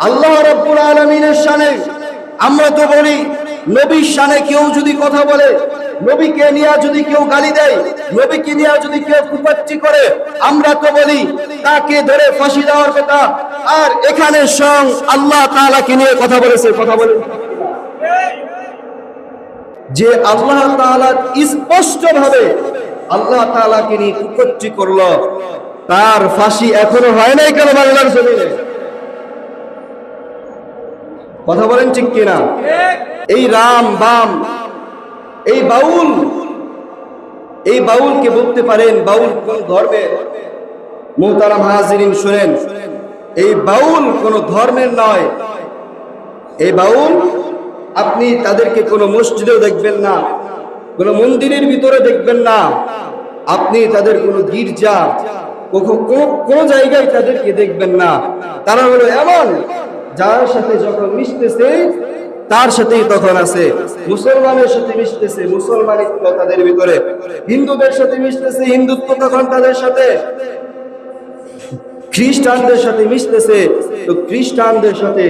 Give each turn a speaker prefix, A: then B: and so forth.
A: আল্লাহ রাব্বুল আলামিনের শানে আমরা তো বলি, নবীর শানে কেউ যদি কথা বলে, নবীকে নিয়ে যদি কেউ গালি দেয়, নবীকে নিয়ে যদি কেউ কুপাচ্ছি করে, আমরা তো বলি তাকে ধরে ফাঁসি দেওয়ার কথা। আর এখানে স্বয়ং আল্লাহ তাআলাকে নিয়ে কথা বলেছে, কথা বলে যে আল্লাহ তাআলা স্পষ্ট ভাবে আল্লাহ তাআলাকে নিয়ে কুপাচ্ছি করলো, তার ফাঁসি এখনো হয় নাই কেন বাংলার জমিনে? কথা বলেন ঠিক কিনা? এই রাম বাম, এই বাউলকে বলতে পারেন বাউল কোন ধর্মের? মুহতারাম হাজিরিন শুনেন, এই বাউল কোন ধর্মের নয়। এই বাউল আপনি তাদেরকে কোনো মসজিদেও দেখবেন না, কোনো মন্দিরের ভিতরে দেখবেন না, আপনি তাদের কোনো গির্জা কোন জায়গায় তাদেরকে দেখবেন না। তারা হলো এমন, যার সাথে যখন মিশতেছে তার সাথেই তখন আছে। মুসলমানের সাথে মিশতেছে, মুসলমানিত্ব তাদের ভিতরে। হিন্দুদের সাথে মিশতেছে, হিন্দুত্ব তখন তাদের সাথে। খ্রিস্টানদের সাথে মিশতেছে, তো খ্রিস্টানদের সাথে